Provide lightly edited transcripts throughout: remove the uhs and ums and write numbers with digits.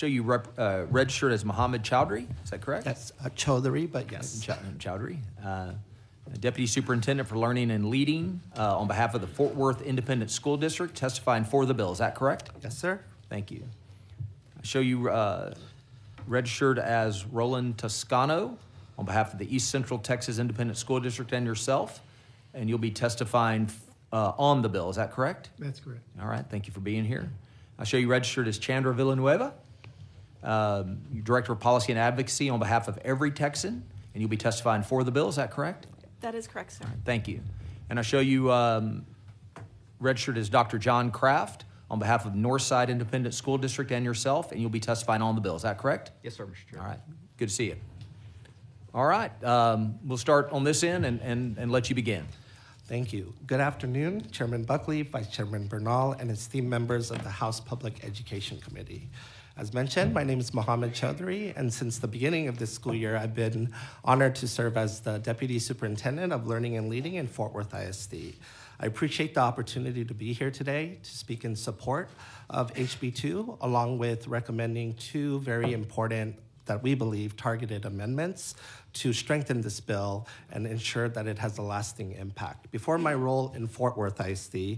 show you registered as Mohammed Chowdhury. Is that correct? That's Chaudhary, but yes. Chowdhury. Deputy Superintendent for Learning and Leading on behalf of the Fort Worth Independent School District, testifying for the bill. Is that correct? Yes, sir. Thank you. I show you registered as Roland Toscano on behalf of the East Central Texas Independent School District and yourself, and you'll be testifying on the bill. Is that correct? That's correct. All right. Thank you for being here. I show you registered as Chandra Villanueva, Director of Policy and Advocacy on behalf of Every Texan, and you'll be testifying for the bill. Is that correct? That is correct, sir. All right, thank you. And I show you registered as Dr. John Kraft on behalf of Northside Independent School District and yourself, and you'll be testifying on the bill. Is that correct? Yes, sir, Mr. Chair. All right. Good to see you. All right. We'll start on this end and let you begin. Thank you. Good afternoon, Chairman Buckley, Vice Chairman Bernal, and esteemed members of the House Public Education Committee. As mentioned, my name is Mohammed Chowdhury, and since the beginning of this school year, I've been honored to serve as the Deputy Superintendent of Learning and Leading in Fort Worth ISD. I appreciate the opportunity to be here today to speak in support of HB2, along with recommending two very important, that we believe, targeted amendments to strengthen this bill and ensure that it has a lasting impact. Before my role in Fort Worth ISD,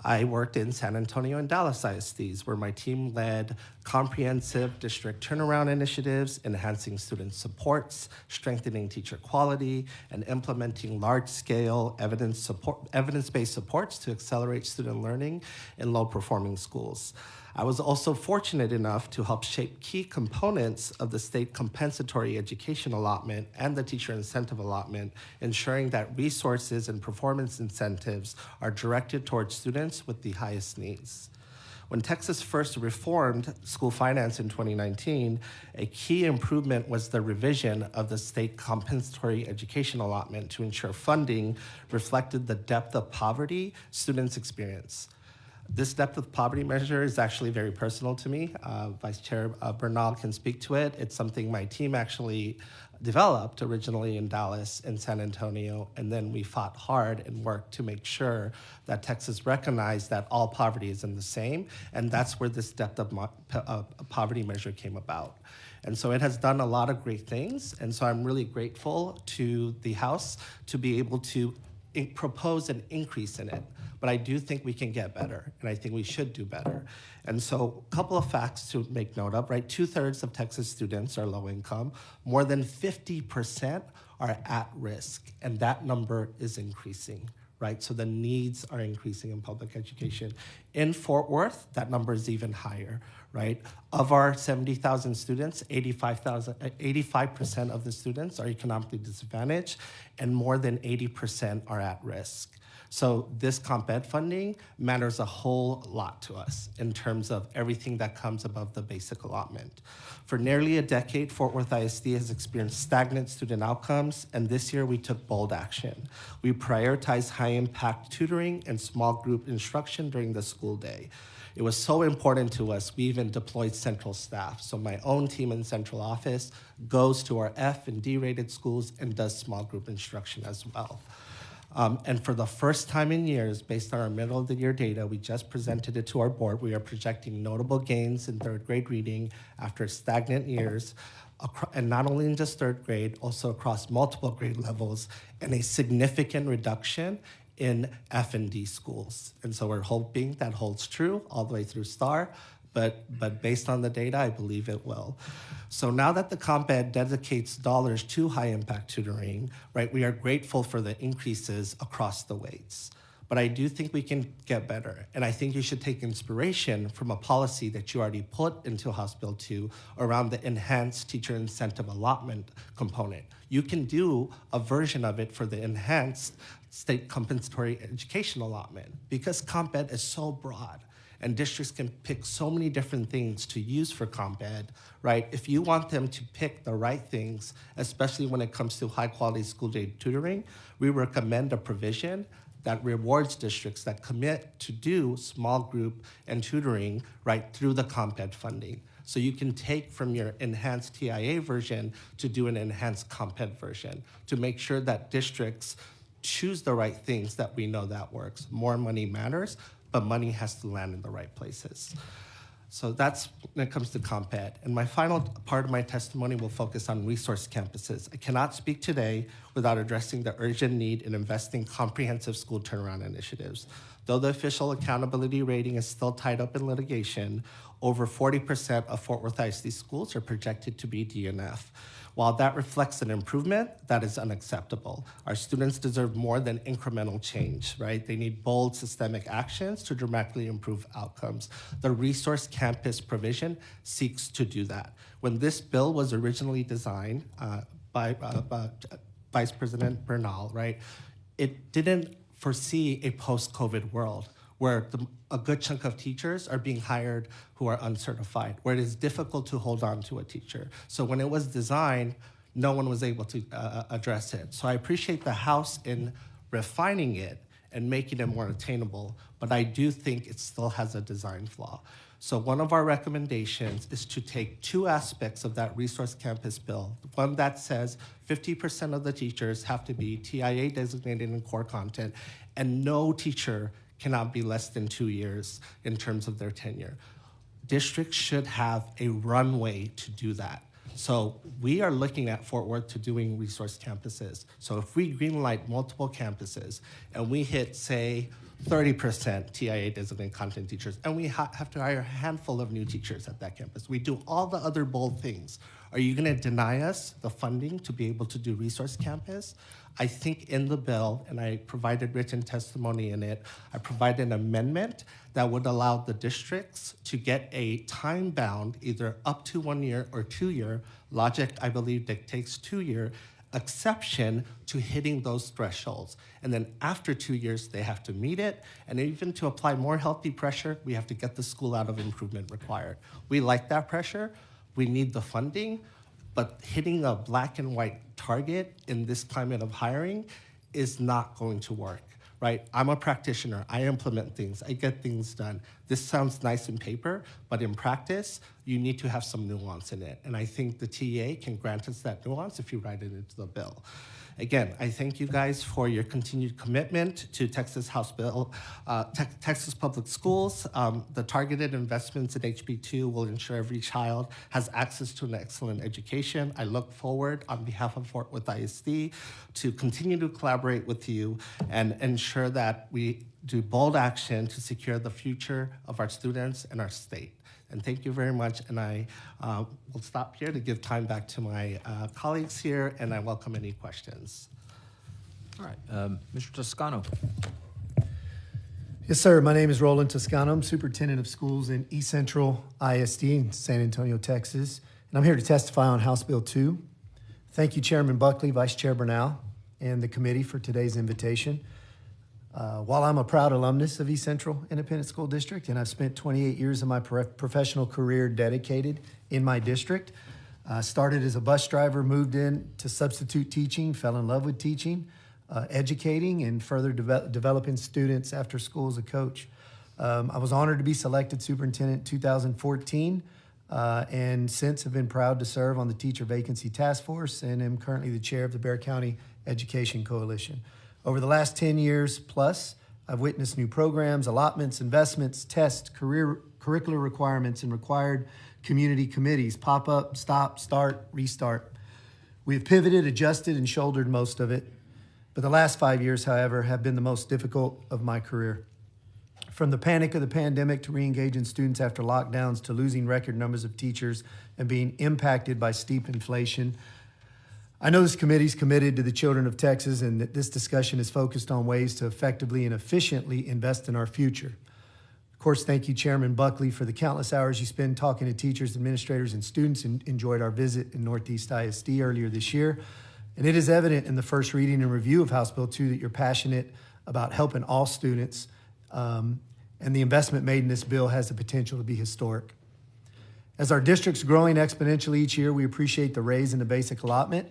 I worked in San Antonio and Dallas ISDs, where my team led comprehensive district turnaround initiatives, enhancing student supports, strengthening teacher quality, and implementing large-scale evidence-based supports to accelerate student learning in low-performing schools. I was also fortunate enough to help shape key components of the state compensatory education allotment and the teacher incentive allotment, ensuring that resources and performance incentives are directed towards students with the highest needs. When Texas first reformed school finance in 2019, a key improvement was the revision of the state compensatory education allotment to ensure funding reflected the depth of poverty students experience. This depth of poverty measure is actually very personal to me. Vice Chair Bernal can speak to it. It's something my team actually developed originally in Dallas and San Antonio, and then we fought hard and worked to make sure that Texas recognized that all poverty isn't the same, and that's where this depth of poverty measure came about. And so it has done a lot of great things, and so I'm really grateful to the House to be able to propose an increase in it. But I do think we can get better, and I think we should do better. And so a couple of facts to make note of, right? 2/3 of Texas students are low income. More than 50% are at risk, and that number is increasing, right? So the needs are increasing in public education. In Fort Worth, that number is even higher, right? Of our 70,000 students, 85% of the students are economically disadvantaged, and more than 80% are at risk. So this comp ed funding matters a whole lot to us in terms of everything that comes above the basic allotment. For nearly a decade, Fort Worth ISD has experienced stagnant student outcomes, and this year we took bold action. We prioritized high-impact tutoring and small group instruction during the school day. It was so important to us, we even deployed central staff. So my own team in central office goes to our F and D rated schools and does small group instruction as well. And for the first time in years, based on our middle of the year data, we just presented it to our board. We are projecting notable gains in third grade reading after stagnant years, and not only in just third grade, also across multiple grade levels, and a significant reduction in F and D schools. And so we're hoping that holds true all the way through STAR, but based on the data, I believe it will. So now that the comp ed dedicates dollars to high impact tutoring, right, we are grateful for the increases across the weights. But I do think we can get better. And I think you should take inspiration from a policy that you already put into House Bill 2 around the enhanced teacher incentive allotment component. You can do a version of it for the enhanced state compensatory education allotment because comp ed is so broad. And districts can pick so many different things to use for comp ed, right? If you want them to pick the right things, especially when it comes to high quality school day tutoring, we recommend a provision that rewards districts that commit to do small group and tutoring right through the comp ed funding. So you can take from your enhanced TIA version to do an enhanced comp ed version to make sure that districts choose the right things that we know that works. More money matters, but money has to land in the right places. So that's when it comes to comp ed. And my final part of my testimony will focus on resource campuses. I cannot speak today without addressing the urgent need in investing comprehensive school turnaround initiatives. Though the official accountability rating is still tied up in litigation, over 40% of Fort Worth ISD schools are projected to be DNF. While that reflects an improvement, that is unacceptable. Our students deserve more than incremental change, right? They need bold systemic actions to dramatically improve outcomes. The resource campus provision seeks to do that. When this bill was originally designed by Vice President Bernal, right, it didn't foresee a post-COVID world where a good chunk of teachers are being hired who are uncertified, where it is difficult to hold on to a teacher. So when it was designed, no one was able to address it. So I appreciate the House in refining it and making it more attainable, but I do think it still has a design flaw. So one of our recommendations is to take two aspects of that resource campus bill. One that says 50% of the teachers have to be TIA designated in core content, and no teacher cannot be less than 2 years in terms of their tenure. Districts should have a runway to do that. So we are looking at Fort Worth to doing resource campuses. So if we greenlight multiple campuses and we hit, say, 30% TIA designated content teachers, and we have to hire a handful of new teachers at that campus, we do all the other bold things. Are you gonna deny us the funding to be able to do resource campus? I think in the bill, and I provided written testimony in it, I provided an amendment that would allow the districts to get a time-bound, either up to 1 year or 2 year, logic I believe dictates 2 year, exception to hitting those thresholds. And then after 2 years, they have to meet it. And even to apply more healthy pressure, we have to get the school out of improvement required. We like that pressure. We need the funding. But hitting a black and white target in this climate of hiring is not going to work, right? I'm a practitioner. I implement things. I get things done. This sounds nice in paper, but in practice, you need to have some nuance in it. And I think the TA can grant us that nuance if you write it into the bill. Again, I thank you guys for your continued commitment to Texas House Bill, Texas Public Schools. The targeted investments in HB2 will ensure every child has access to an excellent education. I look forward, on behalf of Fort Worth ISD, to continue to collaborate with you and ensure that we do bold action to secure the future of our students and our state. And thank you very much, and I will stop here to give time back to my colleagues here, and I welcome any questions. All right, Mr. Toscano. Yes, sir. My name is Roland Toscano. I'm Superintendent of Schools in East Central ISD in San Antonio, Texas, and I'm here to testify on House Bill 2. Thank you, Chairman Buckley, Vice Chair Bernal, and the committee for today's invitation. While I'm a proud alumnus of East Central Independent School District, and I've spent 28 years of my professional career dedicated in my district, started as a bus driver, moved in to substitute teaching, fell in love with teaching, educating, and further developing students after school as a coach. I was honored to be selected superintendent in 2014, and since have been proud to serve on the Teacher Vacancy Task Force and am currently the chair of the Bexar County Education Coalition. Over the last 10 years plus, I've witnessed new programs, allotments, investments, tests, curricular requirements, and required community committees pop up, stop, start, restart. We've pivoted, adjusted, and shouldered most of it. But the last 5 years, however, have been the most difficult of my career. From the panic of the pandemic to re-engaging students after lockdowns to losing record numbers of teachers and being impacted by steep inflation, I know this committee is committed to the children of Texas and that this discussion is focused on ways to effectively and efficiently invest in our future. Of course, thank you, Chairman Buckley, for the countless hours you spend talking to teachers, administrators, and students, and enjoyed our visit in Northeast ISD earlier this year. And it is evident in the first reading and review of House Bill 2 that you're passionate about helping all students, and the investment made in this bill has the potential to be historic. As our district's growing exponentially each year, we appreciate the raise in the basic allotment.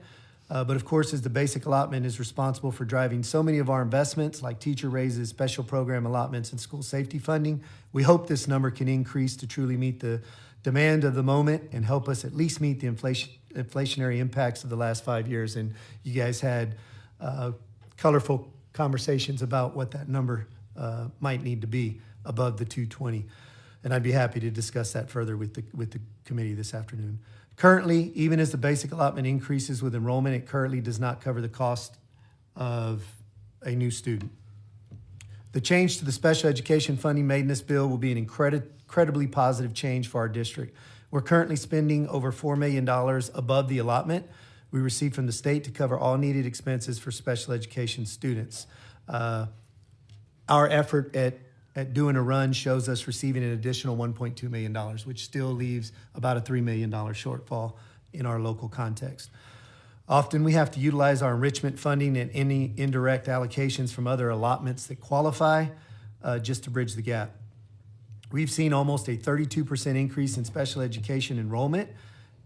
But of course, as the basic allotment is responsible for driving so many of our investments like teacher raises, special program allotments, and school safety funding, we hope this number can increase to truly meet the demand of the moment and help us at least meet the inflationary impacts of the last 5 years. And you guys had colorful conversations about what that number might need to be above the 220. And I'd be happy to discuss that further with the committee this afternoon. Currently, even as the basic allotment increases with enrollment, it currently does not cover the cost of a new student. The change to the special education funding made in this bill will be an incredibly positive change for our district. We're currently spending over $4 million above the allotment we received from the state to cover all needed expenses for special education students. Our effort at doing a run shows us receiving an additional $1.2 million, which still leaves about a $3 million shortfall in our local context. Often we have to utilize our enrichment funding and any indirect allocations from other allotments that qualify just to bridge the gap. We've seen almost a 32% increase in special education enrollment,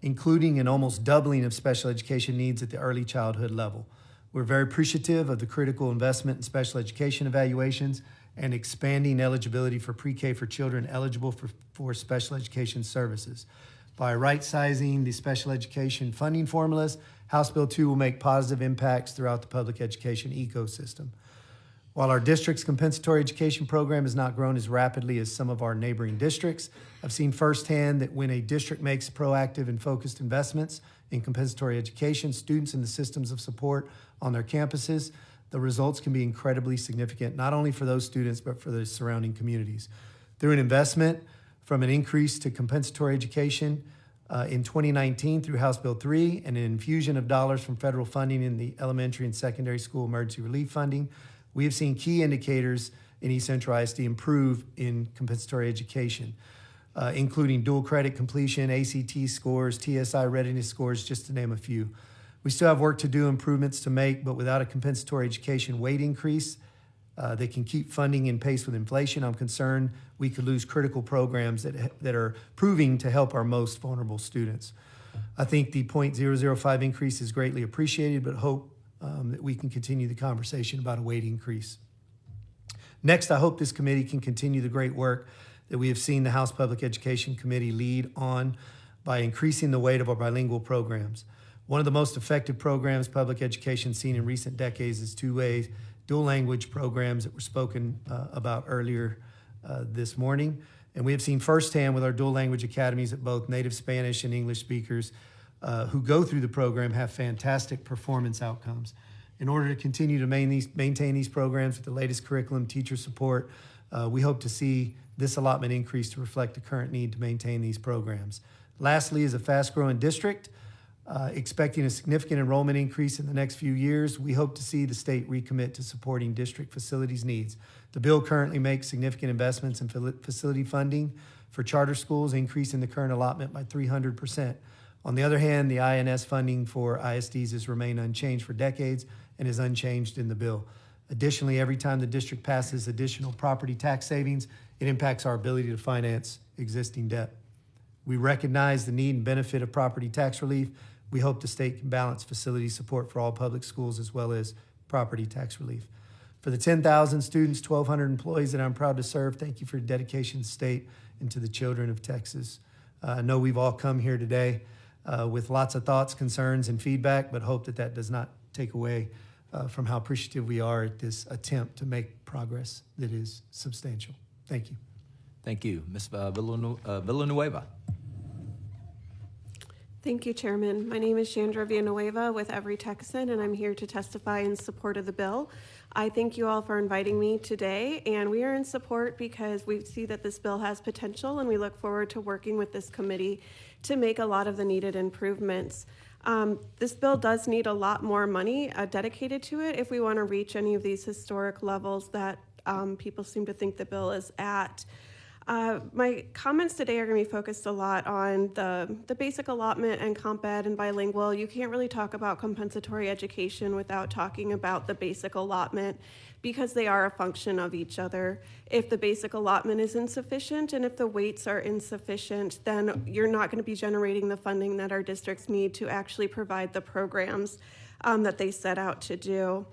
including an almost doubling of special education needs at the early childhood level. We're very appreciative of the critical investment in special education evaluations and expanding eligibility for pre-K for children eligible for special education services. By right-sizing the special education funding formulas, House Bill 2 will make positive impacts throughout the public education ecosystem. While our district's compensatory education program has not grown as rapidly as some of our neighboring districts, I've seen firsthand that when a district makes proactive and focused investments in compensatory education, students in the systems of support on their campuses, the results can be incredibly significant, not only for those students, but for the surrounding communities. Through an investment from an increase to compensatory education in 2019 through House Bill 3 and an infusion of dollars from federal funding in the elementary and secondary school emergency relief funding, we have seen key indicators in East Central ISD improve in compensatory education, including dual credit completion, ACT scores, TSI readiness scores, just to name a few. We still have work to do, improvements to make, but without a compensatory education weight increase that can keep funding in pace with inflation, I'm concerned we could lose critical programs that are proving to help our most vulnerable students. I think the 0.005 increase is greatly appreciated, but hope that we can continue the conversation about a weight increase. Next, I hope this committee can continue the great work that we have seen the House Public Education Committee lead on by increasing the weight of our bilingual programs. One of the most effective programs public education has seen in recent decades is two-way dual language programs that were spoken about earlier this morning. And we have seen firsthand with our dual language academies that both native Spanish and English speakers who go through the program have fantastic performance outcomes. In order to continue to maintain these programs with the latest curriculum, teacher support, we hope to see this allotment increase to reflect the current need to maintain these programs. Lastly, as a fast-growing district, expecting a significant enrollment increase in the next few years, we hope to see the state recommit to supporting district facilities needs. The bill currently makes significant investments in facility funding for charter schools, increasing the current allotment by 300%. On the other hand, the INS funding for ISDs has remained unchanged for decades and is unchanged in the bill. Additionally, every time the district passes additional property tax savings, it impacts our ability to finance existing debt. We recognize the need and benefit of property tax relief. We hope the state can balance facility support for all public schools as well as property tax relief. For the 10,000 students, 1,200 employees that I'm proud to serve, thank you for your dedication to the state and to the children of Texas. I know we've all come here today with lots of thoughts, concerns, and feedback, but hope that that does not take away from how appreciative we are at this attempt to make progress that is substantial. Thank you. Thank you. Ms. Villanueva. Thank you, Chairman. My name is Chandra Villanueva with Every Texan, and I'm here to testify in support of the bill. I thank you all for inviting me today, and we are in support because we see that this bill has potential, and we look forward to working with this committee to make a lot of the needed improvements. This bill does need a lot more money dedicated to it if we want to reach any of these historic levels that people seem to think the bill is at. My comments today are going to be focused a lot on the basic allotment and comp ed and bilingual. You can't really talk about compensatory education without talking about the basic allotment because they are a function of each other. If the basic allotment is insufficient and if the weights are insufficient, then you're not going to be generating the funding that our districts need to actually provide the programs that they set out to do.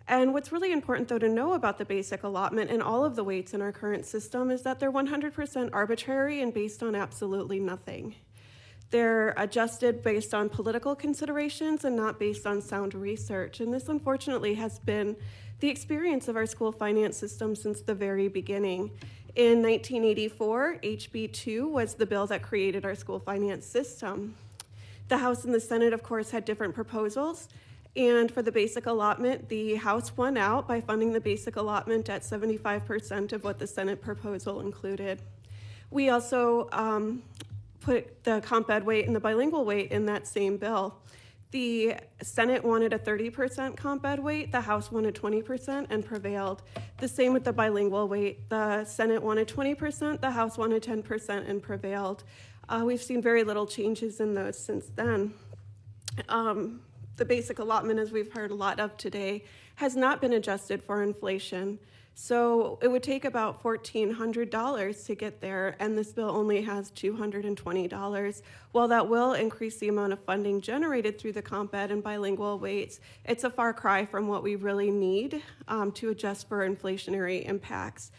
And what's really important, though, to know about the basic allotment and all of the weights in our current system is that they're 100% arbitrary and based on absolutely nothing. They're adjusted based on political considerations and not based on sound research. And this, unfortunately, has been the experience of our school finance system since the very beginning. In 1984, HB2 was the bill that created our school finance system. The House and the Senate, of course, had different proposals. And for the basic allotment, the House won out by funding the basic allotment at 75% of what the Senate proposal included. We also put the comp ed weight and the bilingual weight in that same bill. The Senate wanted a 30% comp ed weight, the House wanted 20% and prevailed. The same with the bilingual weight. The Senate wanted 20%, the House wanted 10% and prevailed. We've seen very little changes in those since then. The basic allotment, as we've heard a lot of today, has not been adjusted for inflation. So it would take about $1,400 to get there, and this bill only has $220. While that will increase the amount of funding generated through the comp ed and bilingual weights, it's a far cry from what we really need to adjust for inflationary impacts.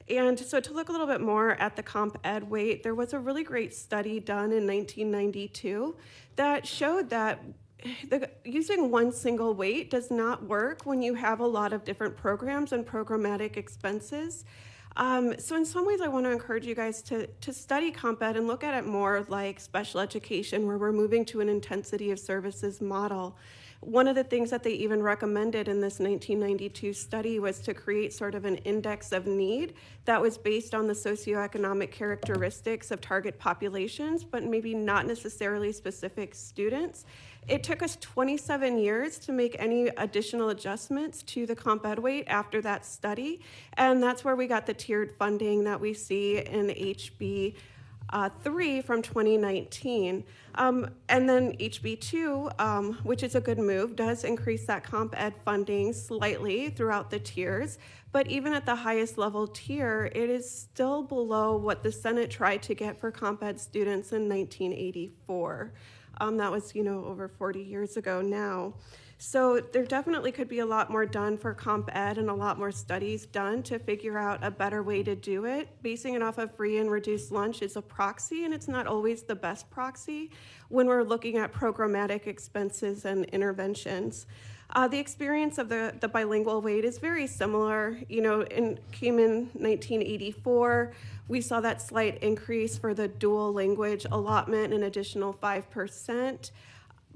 And so to look a little bit more at the comp ed weight, there was a really great study done in 1992 that showed that using one single weight does not work when you have a lot of different programs and programmatic expenses. So in some ways, I want to encourage you guys to study comp ed and look at it more like special education, where we're moving to an intensity of services model. One of the things that they even recommended in this 1992 study was to create sort of an index of need that was based on the socioeconomic characteristics of target populations, but maybe not necessarily specific students. It took us 27 years to make any additional adjustments to the comp ed weight after that study, and that's where we got the tiered funding that we see in HB 3 from 2019. And then HB2, which is a good move, does increase that comp ed funding slightly throughout the tiers, but even at the highest level tier, it is still below what the Senate tried to get for comp ed students in 1984. That was, over 40 years ago now. So there definitely could be a lot more done for comp ed and a lot more studies done to figure out a better way to do it. Basing it off of free and reduced lunch is a proxy, and it's not always the best proxy when we're looking at programmatic expenses and interventions. The experience of the bilingual weight is very similar. Came in 1984. We saw that slight increase for the dual language allotment, an additional 5%.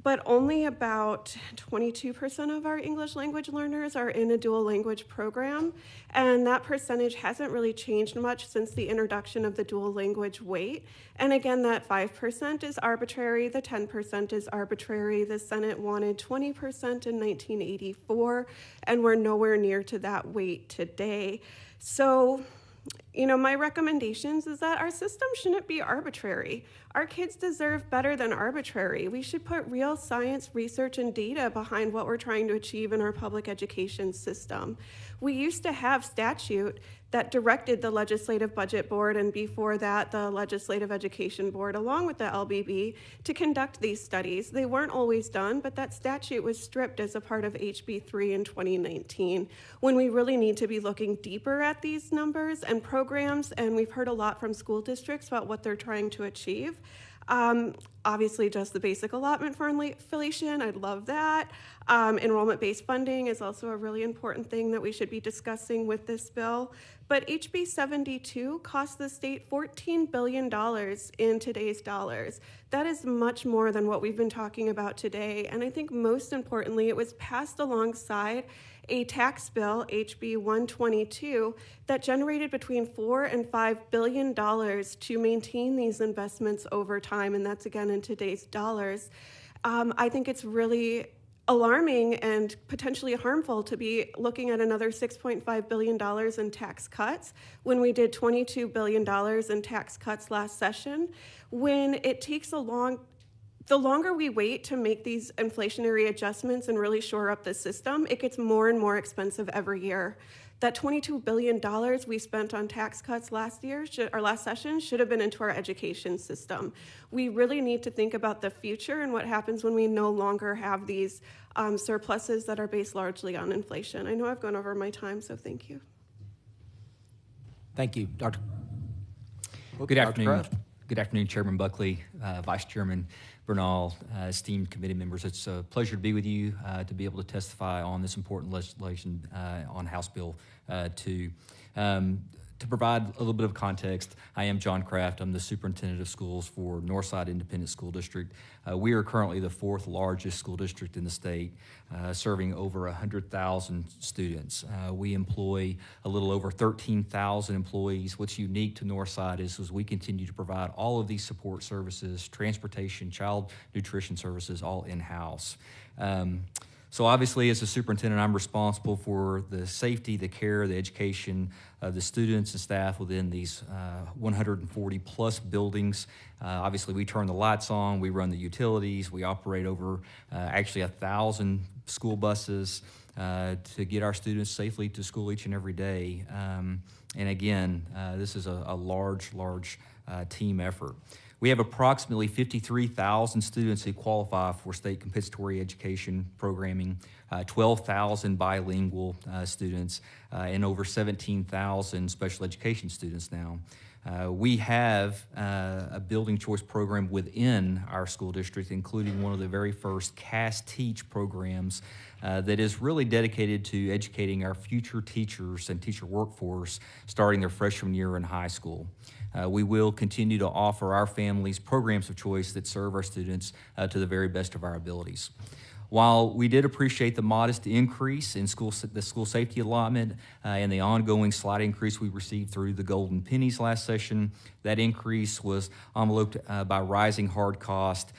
But only about 22% of our English language learners are in a dual language program, and that percentage hasn't really changed much since the introduction of the dual language weight. And again, that 5% is arbitrary, the 10% is arbitrary. The Senate wanted 20% in 1984, and we're nowhere near to that weight today. So, my recommendations is that our system shouldn't be arbitrary. Our kids deserve better than arbitrary. We should put real science, research, and data behind what we're trying to achieve in our public education system. We used to have statute that directed the Legislative Budget Board, and before that, the Legislative Education Board, along with the LBB, to conduct these studies. They weren't always done, but that statute was stripped as a part of HB3 in 2019, when we really need to be looking deeper at these numbers and programs, and we've heard a lot from school districts about what they're trying to achieve. Obviously, just the basic allotment for inflation, I'd love that. Enrollment-based funding is also a really important thing that we should be discussing with this bill. But HB 72 costs the state $14 billion in today's dollars. That is much more than what we've been talking about today. And I think most importantly, it was passed alongside a tax bill, HB 122, that generated between $4 and $5 billion to maintain these investments over time, and that's again in today's dollars. I think it's really alarming and potentially harmful to be looking at another $6.5 billion in tax cuts when we did $22 billion in tax cuts last session, when it takes the longer we wait to make these inflationary adjustments and really shore up the system, it gets more and more expensive every year. That $22 billion we spent on tax cuts last session should have been into our education system. We really need to think about the future and what happens when we no longer have these surpluses that are based largely on inflation. I know I've gone over my time, so thank you. Thank you, Dr. Good afternoon. Kraft. Good afternoon, Chairman Buckley, Vice Chairman Bernal, esteemed committee members. It's a pleasure to be with you to be able to testify on this important legislation on House Bill 2. To provide a little bit of context, I am John Kraft. I'm the superintendent of schools for Northside Independent School District. We are currently the 4th largest school district in the state, serving over 100,000 students. We employ a little over 13,000 employees. What's unique to Northside is we continue to provide all of these support services, transportation, child nutrition services, all in-house. So obviously, as a superintendent, I'm responsible for the safety, the care, the education of the students and staff within these 140-plus buildings. Obviously, we turn the lights on, we run the utilities, we operate over actually 1,000 school buses to get our students safely to school each and every day. And again, this is a large team effort. We have approximately 53,000 students who qualify for state compensatory education programming, 12,000 bilingual students, and over 17,000 special education students now. We have a building choice program within our school district, including one of the very first Cast Teach programs that is really dedicated to educating our future teachers and teacher workforce starting their freshman year in high school. We will continue to offer our families programs of choice that serve our students to the very best of our abilities. While we did appreciate the modest increase in the school safety allotment and the ongoing slight increase we received through the golden pennies last session, that increase was enveloped by rising hard costs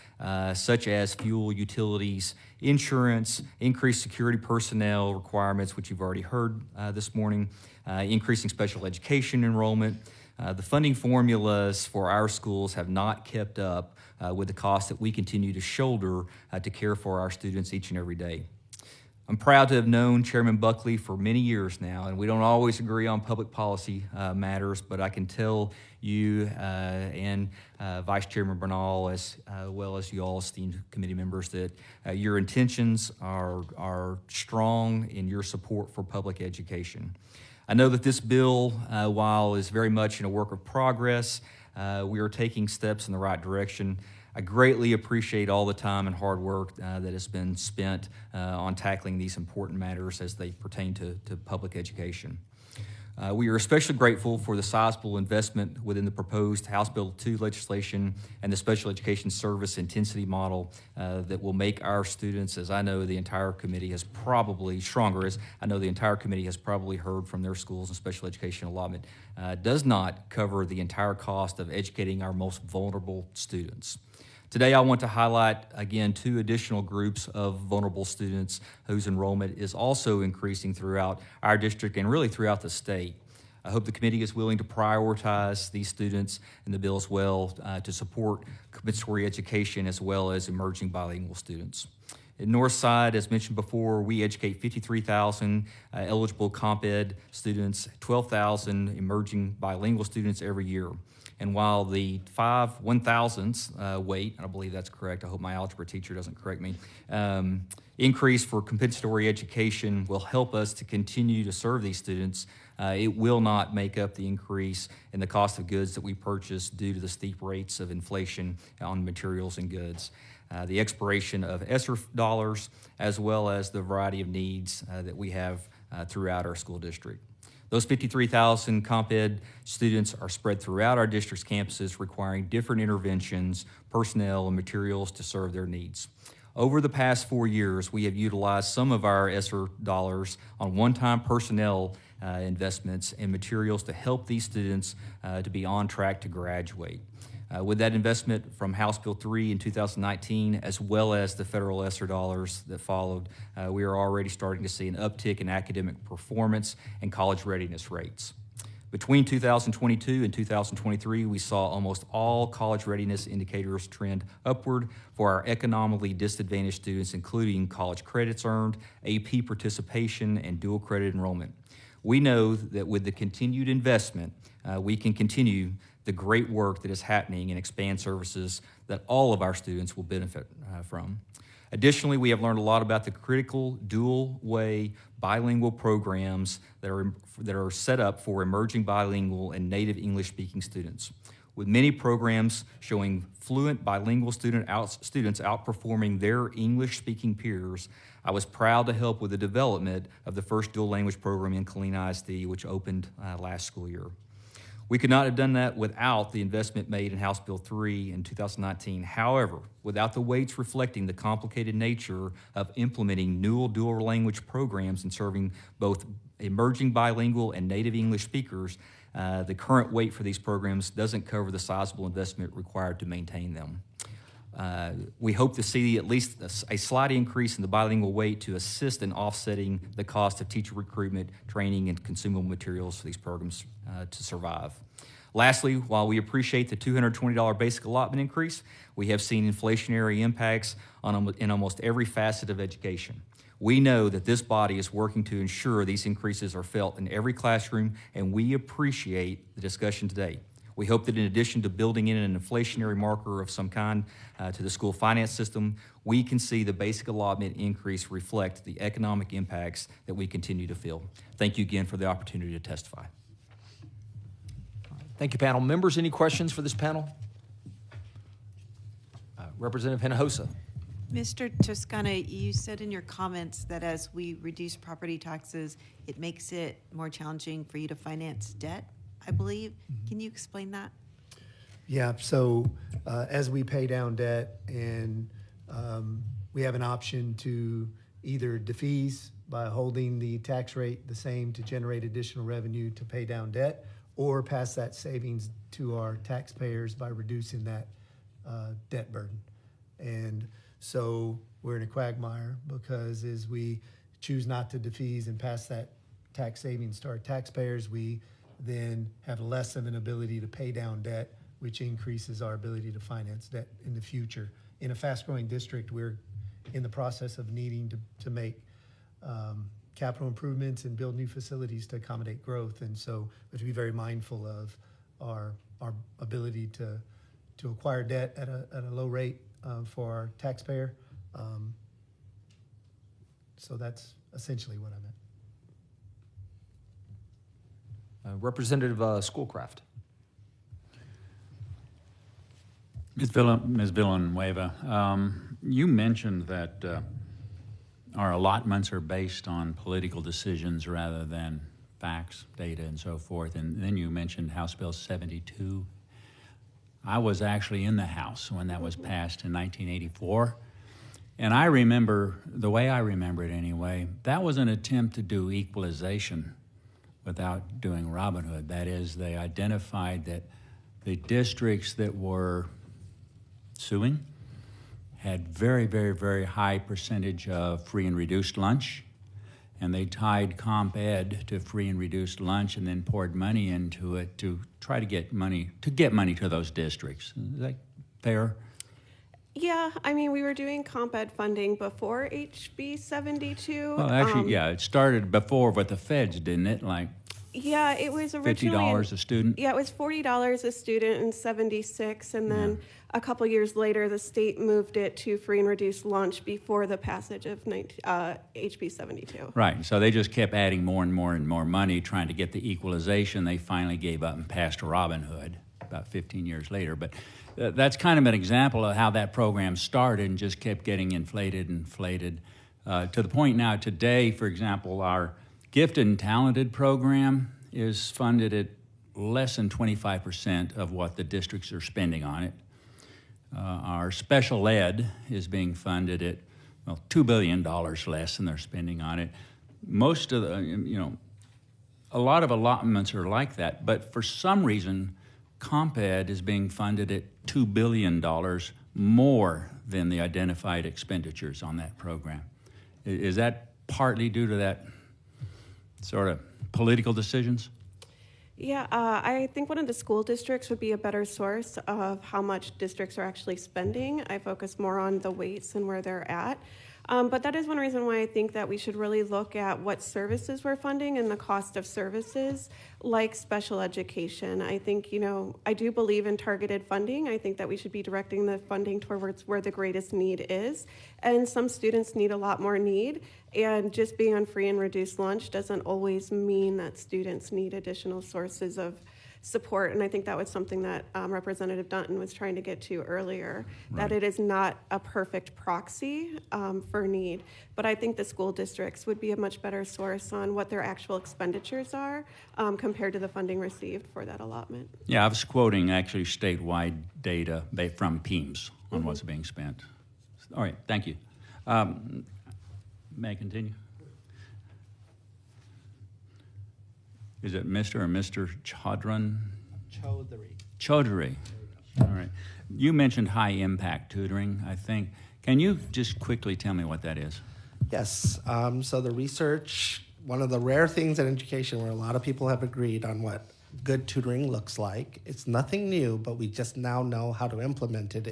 such as fuel, utilities, insurance, increased security personnel requirements, which you've already heard this morning, increasing special education enrollment. The funding formulas for our schools have not kept up with the cost that we continue to shoulder to care for our students each and every day. I'm proud to have known Chairman Buckley for many years now, and we don't always agree on public policy matters, but I can tell you and Vice Chairman Bernal, as well as you all esteemed committee members, that your intentions are strong in your support for public education. I know that this bill, while is very much in a work of progress, we are taking steps in the right direction. I greatly appreciate all the time and hard work that has been spent on tackling these important matters as they pertain to public education. We are especially grateful for the sizable investment within the proposed House Bill 2 legislation and the special education service intensity model that will make our students, as I know the entire committee has probably, stronger as I know the entire committee has probably heard from their schools and special education allotment, does not cover the entire cost of educating our most vulnerable students. Today, I want to highlight, again, 2 additional groups of vulnerable students whose enrollment is also increasing throughout our district and really throughout the state. I hope the committee is willing to prioritize these students in the bill as well to support compensatory education as well as emerging bilingual students. At Northside, as mentioned before, we educate 53,000 eligible comp ed students, 12,000 emerging bilingual students every year. And while the 5 1,000ths weight, and I believe that's correct, I hope my algebra teacher doesn't correct me, increase for compensatory education will help us to continue to serve these students. It will not make up the increase in the cost of goods that we purchase due to the steep rates of inflation on materials and goods. The expiration of ESSER dollars, as well as the variety of needs that we have throughout our school district. Those 53,000 comp ed students are spread throughout our district's campuses, requiring different interventions, personnel, and materials to serve their needs. Over the past 4 years, we have utilized some of our ESSER dollars on one-time personnel investments and materials to help these students to be on track to graduate. With that investment from House Bill 3 in 2019, as well as the federal ESSER dollars that followed, we are already starting to see an uptick in academic performance and college readiness rates. Between 2022 and 2023, we saw almost all college readiness indicators trend upward for our economically disadvantaged students, including college credits earned, AP participation, and dual credit enrollment. We know that with the continued investment, we can continue the great work that is happening and expand services that all of our students will benefit from. Additionally, we have learned a lot about the critical dual-way bilingual programs that are set up for emerging bilingual and native English-speaking students. With many programs showing fluent bilingual students outperforming their English-speaking peers, I was proud to help with the development of the first dual language program in Killeen ISD, which opened last school year. We could not have done that without the investment made in House Bill 3 in 2019. However, without the weights reflecting the complicated nature of implementing new dual language programs and serving both emerging bilingual and native English speakers, the current weight for these programs doesn't cover the sizable investment required to maintain them. We hope to see at least a slight increase in the bilingual weight to assist in offsetting the cost of teacher recruitment, training, and consumable materials for these programs to survive. Lastly, while we appreciate the $220 basic allotment increase, we have seen inflationary impacts in almost every facet of education. We know that this body is working to ensure these increases are felt in every classroom, and we appreciate the discussion today. We hope that in addition to building in an inflationary marker of some kind to the school finance system, we can see the basic allotment increase reflect the economic impacts that we continue to feel. Thank you again for the opportunity to testify. Thank you, panel members. Any questions for this panel? Representative Hinojosa. Mr. Toscano, you said in your comments that as we reduce property taxes, it makes it more challenging for you to finance debt, I believe. Can you explain that? Yeah, so as we pay down debt and we have an option to either defease by holding the tax rate the same to generate additional revenue to pay down debt, or pass that savings to our taxpayers by reducing that debt burden. And so we're in a quagmire because as we choose not to defease and pass that tax savings to our taxpayers, we then have less of an ability to pay down debt, which increases our ability to finance debt in the future. In a fast-growing district, we're in the process of needing to make capital improvements and build new facilities to accommodate growth. And so we have to be very mindful of our ability to acquire debt at a low rate for our taxpayer. So that's essentially what I meant. Representative Schoolcraft. Ms. Villanueva, you mentioned that our allotments are based on political decisions rather than facts, data, and so forth. And then you mentioned House Bill 72. I was actually in the House when that was passed in 1984. And I remember, the way I remember it anyway, that was an attempt to do equalization without doing Robin Hood. That is, they identified that the districts that were suing had very, very, very high percentage of free and reduced lunch, and they tied comp ed to free and reduced lunch and then poured money into it to try to get money to those districts. Is that fair? Yeah, I mean, we were doing comp ed funding before HB 72. Well, actually, yeah, it started before with the feds, didn't it? Like Yeah, it was originally $50 a student? Yeah, it was $40 a student in 76, and then a couple years later, the state moved it to free and reduced lunch before the passage of HB 72. Right, so they just kept adding more and more and more money, trying to get the equalization. They finally gave up and passed Robin Hood about 15 years later. But that's kind of an example of how that program started and just kept getting inflated to the point now today, for example, our Gifted and Talented program is funded at less than 25% of what the districts are spending on it. Our special ed is being funded at, well, $2 billion less than they're spending on it. Most of the, a lot of allotments are like that, but for some reason, comp ed is being funded at $2 billion more than the identified expenditures on that program. Is that partly due to that sort of political decisions? Yeah, I think one of the school districts would be a better source of how much districts are actually spending. I focus more on the weights and where they're at. But that is one reason why I think that we should really look at what services we're funding and the cost of services, like special education. I think, I do believe in targeted funding. I think that we should be directing the funding towards where the greatest need is. And some students need a lot more need. And just being on free and reduced lunch doesn't always mean that students need additional sources of support, and I think that was something that Representative Dunton was trying to get to earlier, Right. that it is not a perfect proxy for need. But I think the school districts would be a much better source on what their actual expenditures are compared to the funding received for that allotment. Yeah, I was quoting actually statewide data from PEMS on what's being spent. All right, thank you. May I continue? Is it Mr. or Mr. Chaudhry? Chaudhry. All right. You mentioned high-impact tutoring, I think. Can you just quickly tell me what that is? Yes, so the research, one of the rare things in education where a lot of people have agreed on what good tutoring looks like. It's nothing new, but we just now know how to implement it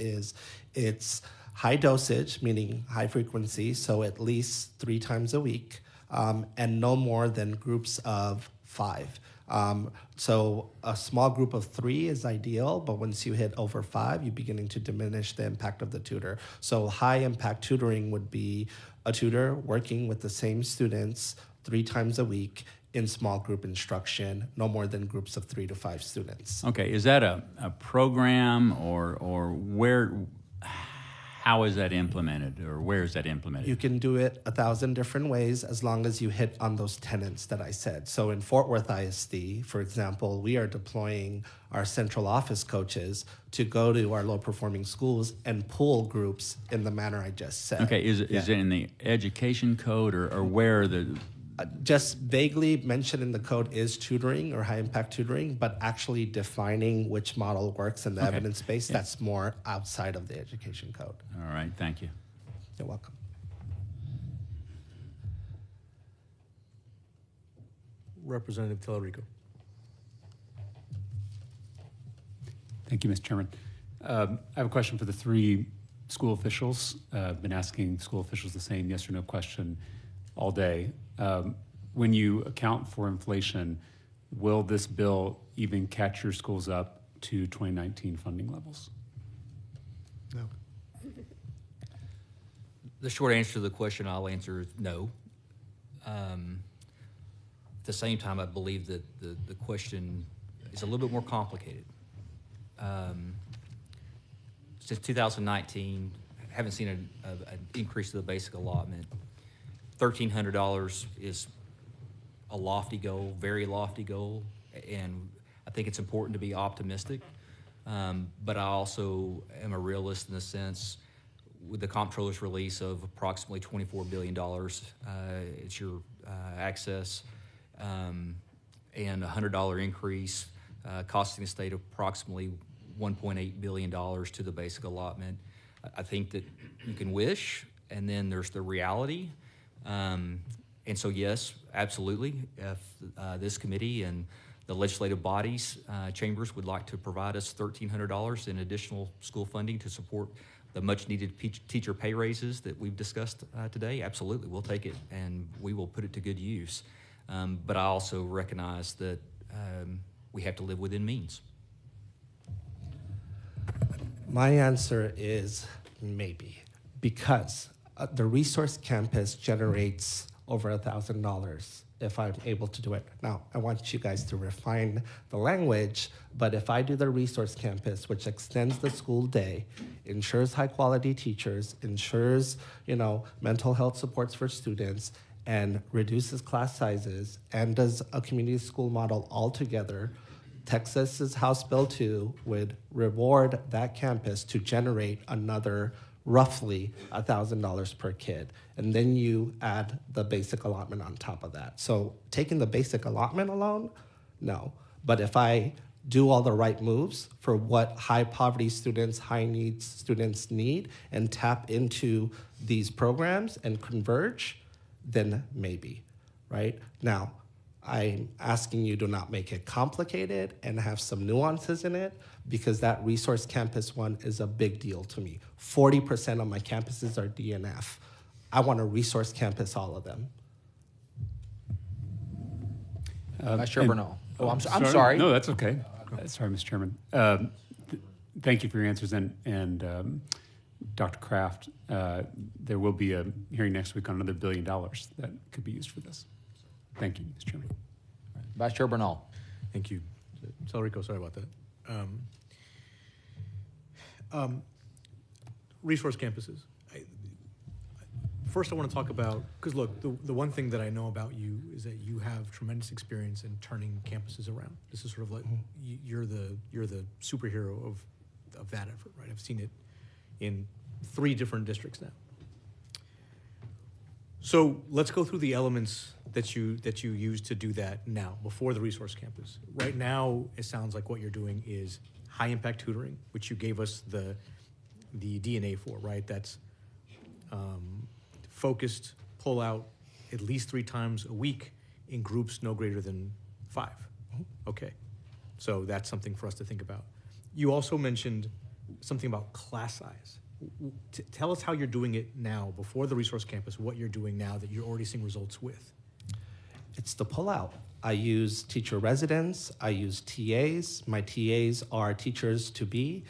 it's high dosage, meaning high frequency, so at least 3 times a week, and no more than groups of 5. So a small group of 3 is ideal, but once you hit over 5, you're beginning to diminish the impact of the tutor. So high impact tutoring would be a tutor working with the same students 3 times a week in small group instruction, no more than groups of 3 to 5 students. Okay, is that a program or where, how is that implemented or where is that implemented? You can do it 1,000 different ways as long as you hit on those tenets that I said. So in Fort Worth ISD, for example, we are deploying our central office coaches to go to our low-performing schools and pull groups in the manner I just said. Okay, is it in the education code or where are the... Just vaguely mentioned in the code is tutoring or high-impact tutoring, but actually defining which model works in the Okay. evidence base, Yeah. that's more outside of the education code. All right, thank you. You're welcome. Representative Tellerico. Thank you, Mr. Chairman. I have a question for the 3 school officials. I've been asking school officials the same yes or no question all day. When you account for inflation, will this bill even catch your schools up to 2019 funding levels? No. The short answer to the question I'll answer is no. At the same time, I believe that the question is a little bit more complicated. Since 2019, I haven't seen an increase to the basic allotment. $1,300 is a lofty goal, very lofty goal, and I think it's important to be optimistic. But I also am a realist in the sense, with the comptroller's release of approximately $24 billion, it's your access, and a $100 increase costing the state approximately $1.8 billion to the basic allotment. I think that you can wish, and then there's the reality. And so, yes, absolutely, if this committee and the legislative bodies, chambers would like to provide us $1,300 in additional school funding to support the much-needed teacher pay raises that we've discussed today, absolutely, we'll take it and we will put it to good use. But I also recognize that we have to live within means. My answer is maybe, because the resource campus generates over $1,000 if I'm able to do it. Now, I want you guys to refine the language, but if I do the resource campus, which extends the school day, ensures high quality teachers, ensures, mental health supports for students, and reduces class sizes, and does a community school model altogether, Texas's House Bill 2 would reward that campus to generate another roughly $1,000 per kid. And then you add the basic allotment on top of that. So taking the basic allotment alone, no. But if I do all the right moves for what high poverty students, high needs students need, and tap into these programs and converge, then maybe, right? Now, I'm asking you to not make it complicated and have some nuances in it, because that resource campus one is a big deal to me. 40% of my campuses are DNF. I want to resource campus all of them. Vice Chair and- Bernal. Oh, I'm sorry. No, that's okay. Sorry, Mr. Chairman. Thank you for your answers. And Dr. Kraft, there will be a hearing next week on another $1 billion that could be used for this. Thank you, Mr. Chairman. Vice Chair Bernal. Thank you. Telerico, sorry about that. Resource campuses. First, I want to talk about, because look, the one thing that I know about you is that you have tremendous experience in turning campuses around. This is sort of like you're the superhero of that effort, right? I've seen it in 3 different districts now. So let's go through the elements that you use to do that now, before the resource campus. Right now, it sounds like what you're doing is high impact tutoring, which you gave us the DNA for, right? That's focused, pull out at least 3 times a week in groups no greater than 5. Okay, so that's something for us to think about. You also mentioned something about class size. Tell us how you're doing it now, before the resource campus, what you're doing now that you're already seeing results with. It's the pullout. I use teacher residents, I use TAs. My TAs are teachers to be.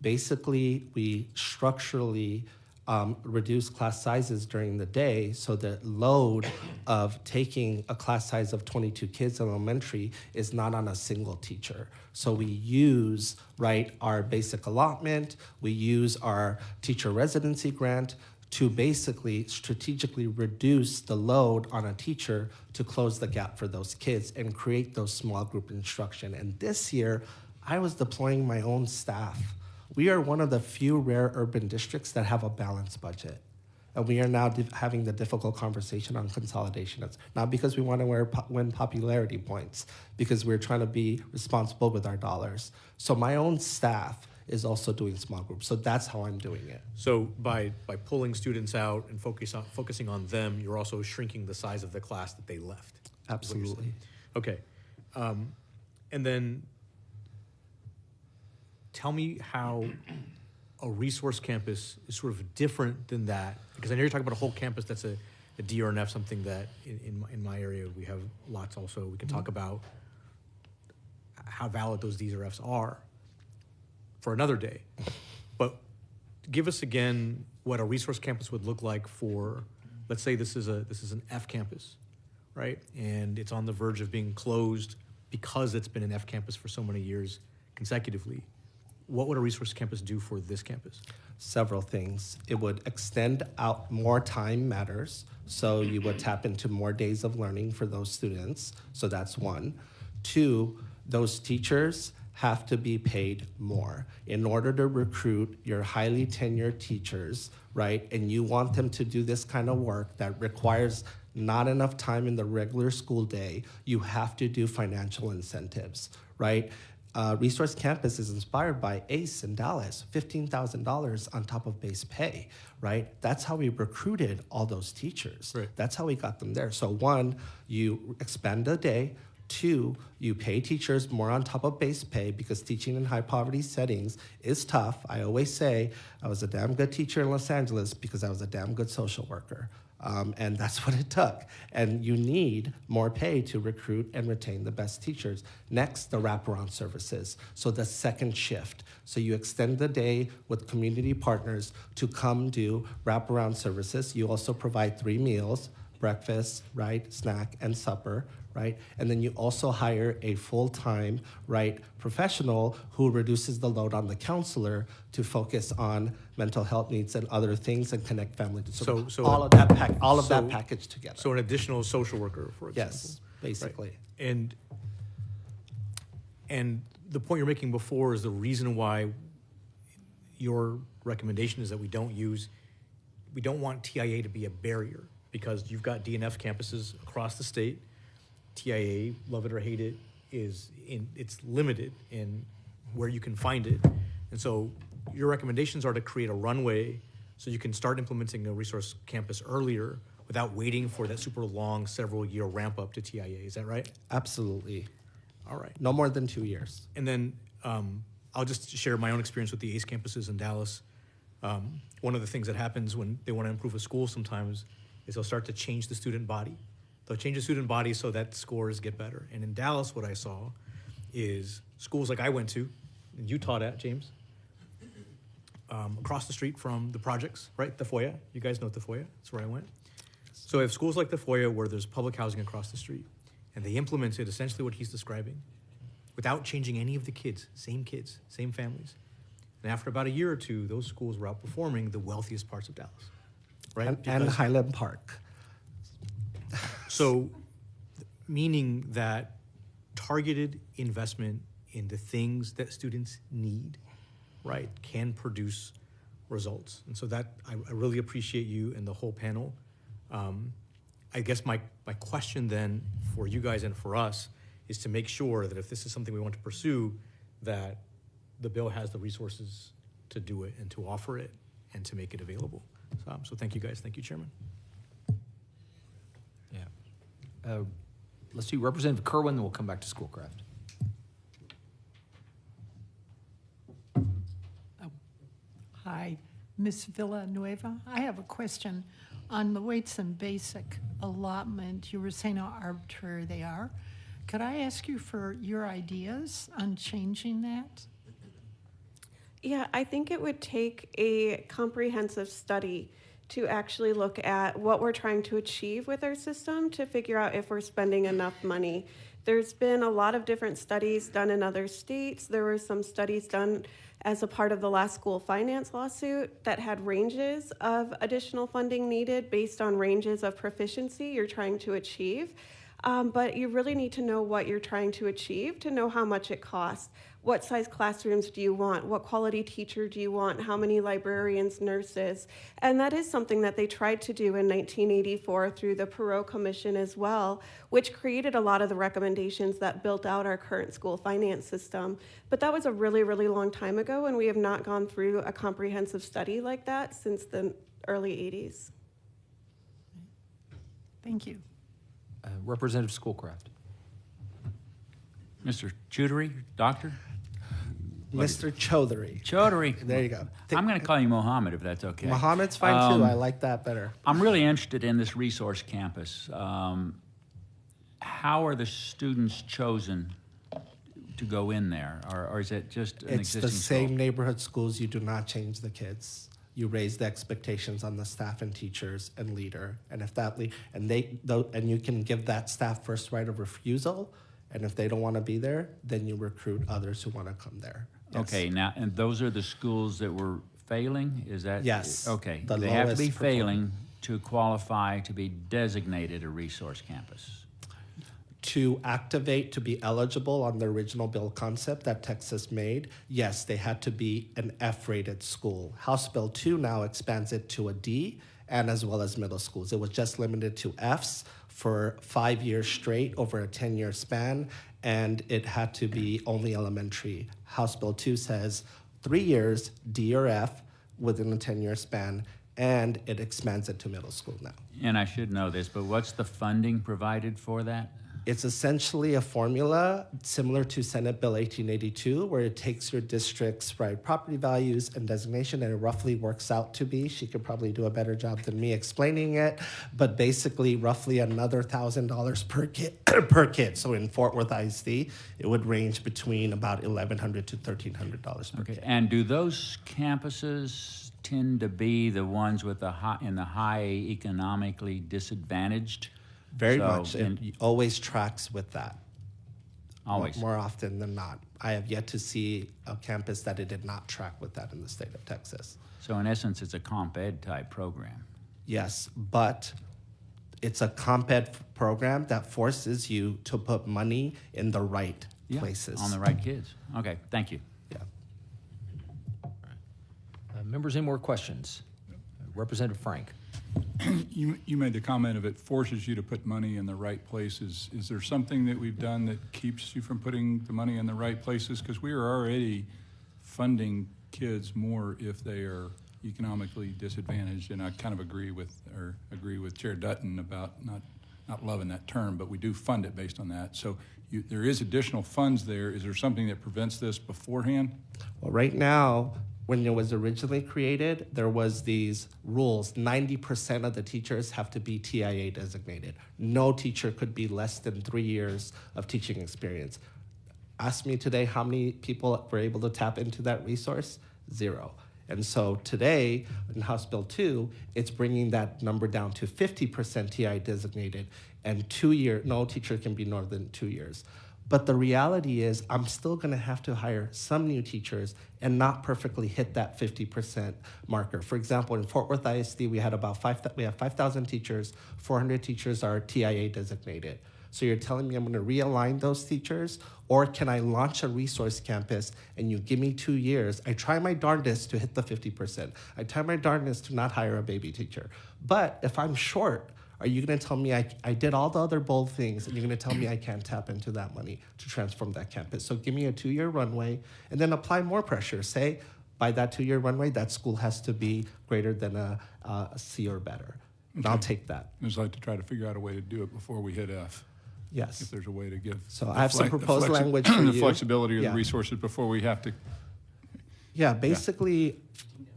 Basically, we structurally reduce class sizes during the day, so the load of taking a class size of 22 kids in elementary is not on a single teacher. So we use, right, our basic allotment, we use our teacher residency grant to basically strategically reduce the load on a teacher to close the gap for those kids and create those small group instruction. And this year, I was deploying my own staff. We are one of the few rare urban districts that have a balanced budget. And we are now having the difficult conversation on consolidation. It's not because we want to win popularity points, because we're trying to be responsible with our dollars. So my own staff is also doing small groups. So that's how I'm doing it. So by pulling students out and focusing on them, you're also shrinking the size of the class that they left. Absolutely. Okay. And then tell me how a resource campus is sort of different than that, because I know you're talking about a whole campus that's a DRNF, something that in my area we have lots also. We can talk about how valid those DRFs are for another day. But give us again what a resource campus would look like for, let's say this is an F campus, right? And it's on the verge of being closed because it's been an F campus for so many years consecutively. What would a resource campus do for this campus? Several things. It would extend out more time matters. So you would tap into more days of learning for those students. So that's 1. 2, those teachers have to be paid more in order to recruit your highly tenured teachers, right? And you want them to do this kind of work that requires not enough time in the regular school day. You have to do financial incentives, right? Resource Campus is inspired by ACE in Dallas, $15,000 on top of base pay, right? That's how we recruited all those teachers. Right. That's how we got them there. So 1, you expand the day. 2, you pay teachers more on top of base pay, because teaching in high poverty settings is tough. I always say I was a damn good teacher in Los Angeles because I was a damn good social worker. And that's what it took. And you need more pay to recruit and retain the best teachers. Next, the wraparound services. So the second shift. So you extend the day with community partners to come do wraparound services. You also provide 3 meals, breakfast, right, snack, and supper, right? And then you also hire a full-time, right, professional who reduces the load on the counselor to focus on mental health needs and other things and connect family. So all of that package together. So an additional social worker, for example. Yes, basically. Right. And the point you're making before is the reason why your recommendation is that we don't want TIA to be a barrier, because you've got DNF campuses across the state. TIA, love it or hate it, it's limited in where you can find it. And so your recommendations are to create a runway so you can start implementing a resource campus earlier without waiting for that super long several-year ramp up to TIA. Is that right? Absolutely. All right. No more than 2 years. And then I'll just share my own experience with the ACE campuses in Dallas. One of the things that happens when they want to improve a school sometimes is they'll start to change the student body. They'll change the student body so that scores get better. And in Dallas, what I saw is schools like I went to, and you taught at, James, across the street from the projects, right? The Foya. You guys know the Foya. That's where I went. So I have schools like the Foya where there's public housing across the street, and they implemented essentially what he's describing. without changing any of the kids, same families. And after about a year or two, those schools were outperforming the wealthiest parts of Dallas, right? And Because- Highland Park. So, meaning that targeted investment in the things that students need, right, can produce results. And so that, I really appreciate you and the whole panel. I guess my question then for you guys and for us is to make sure that if this is something we want to pursue, that the bill has the resources to do it and to offer it and to make it available. So thank you guys. Thank you, Chairman. Yeah. Let's do Representative Kerwin, then we'll come back to Schoolcraft. Hi, Ms. Villanueva. I have a question on the weights and basic allotment. You were saying how arbitrary they are. Could I ask you for your ideas on changing that? Yeah, I think it would take a comprehensive study to actually look at what we're trying to achieve with our system to figure out if we're spending enough money. There's been a lot of different studies done in other states. There were some studies done as a part of the last school finance lawsuit that had ranges of additional funding needed based on ranges of proficiency you're trying to achieve. But you really need to know what you're trying to achieve to know how much it costs. What size classrooms do you want? What quality teacher do you want? How many librarians, nurses? And that is something that they tried to do in 1984 through the Perot Commission as well, which created a lot of the recommendations that built out our current school finance system. But that was a really, really long time ago, and we have not gone through a comprehensive study like that since the early 80s. Thank you. Representative Schoolcraft. Mr. Chudary, doctor? Mr. Chaudhary. Chaudhary. There you go. I'm going to call you Mohammed if that's okay. Mohammed's fine too. I like that better. I'm really interested in this resource campus. How are the students chosen to go in there? Or is it just an It's existing the same school? neighborhood schools. You do not change the kids. You raise the expectations on the staff and teachers and leader. And if that and you can give that staff first right of refusal. And if they don't want to be there, then you recruit others who want to come there. Yes. Okay, now, and those are the schools that were failing? Is that? Yes, Okay, the they have to lowest be performing. failing to qualify to be designated a resource campus. To activate, to be eligible on the original bill concept that Texas made, yes, they had to be an F-rated school. House Bill 2 now expands it to a D, and as well as middle schools. It was just limited to Fs for 5 years straight over a 10-year span, and it had to be only elementary. House Bill 2 says 3 years, D or F, within a 10-year span, and it expands it to middle school now. And I should know this, but what's the funding provided for that? It's essentially a formula similar to Senate Bill 1882, where it takes your district's property values and designation, and it roughly works out to be, she could probably do a better job than me explaining it, but basically roughly another $1,000 per kid. So in Fort Worth ISD, it would range between about $1,100 to $1,300 per Okay, kid. and do those campuses tend to be the ones with the high economically disadvantaged? Very So, much. It and- always tracks with that. Always. More often than not. I have yet to see a campus that it did not track with that in the state of Texas. So in essence, it's a comp ed type program. Yes, but it's a comp ed program that forces you to put money in the right places. On the right kids. Okay, thank you. Yeah. Members, any more questions? Representative Frank. You made the comment of it forces you to put money in the right places. Is there something that we've done that keeps you from putting the money in the right places? Because we are already funding kids more if they are economically disadvantaged, and I kind of agree with Chair Dutton about not loving that term, but we do fund it based on that. So there is additional funds there. Is there something that prevents this beforehand? Well, right now, when it was originally created, there was these rules. 90% of the teachers have to be TIA designated. No teacher could be less than 3 years of teaching experience. Ask me today how many people were able to tap into that resource? 0. And so today, in House Bill 2, it's bringing that number down to 50% TI designated, and 2 year, no teacher can be more than 2 years. But the reality is, I'm still going to have to hire some new teachers and not perfectly hit that 50% marker. For example, in Fort Worth ISD, we have 5,000 teachers. 400 teachers are TIA designated. So you're telling me I'm going to realign those teachers, or can I launch a resource campus and you give me 2 years? I try my darndest to hit the 50%. I try my darndest to not hire a baby teacher. But if I'm short, are you going to tell me I did all the other bold things, and you're going to tell me I can't tap into that money to transform that campus? So give me a 2-year runway, and then apply more pressure. Say, by that 2-year runway, that school has to be greater than a C or better. And I'll take that. I'd just like to try to figure out a way to do it before we hit F. Yes. If there's a way to give. So the I have some flex- the proposed flexi- language for The you. flexibility or Yeah. the resources before we have to. Yeah, basically,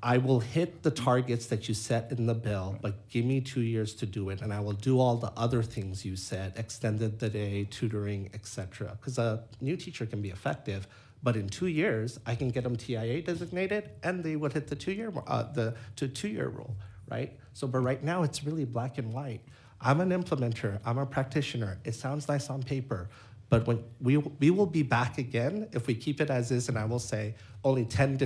I will hit the targets that you set in the bill, but give me 2 years to do it, and I will do all the other things you said, extended the day, tutoring, etc. Because a new teacher can be effective, but in 2 years, I can get them TIA designated, and they would hit the 2-year rule, right? So, but right now, it's really black and white. I'm an implementer. I'm a practitioner. It sounds nice on paper, but when we will be back again if we keep it as is, and I will say only 10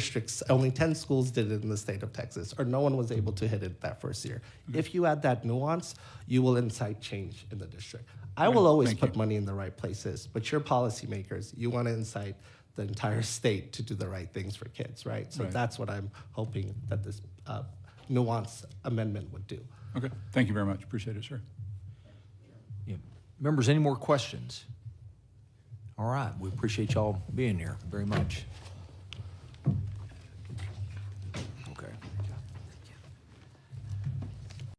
schools did it in the state of Texas, or no one was able to hit it that first year. If you add that nuance, you will incite change in the district. I will always Thank put you. money in the right places, but you're policymakers. You want to incite the entire state to do the right things for kids, right? So Right. that's what I'm hoping that this nuance amendment would do. Okay, thank you very much. Appreciate it, sir. Yeah. Members, any more questions? All right, we appreciate y'all being here very much.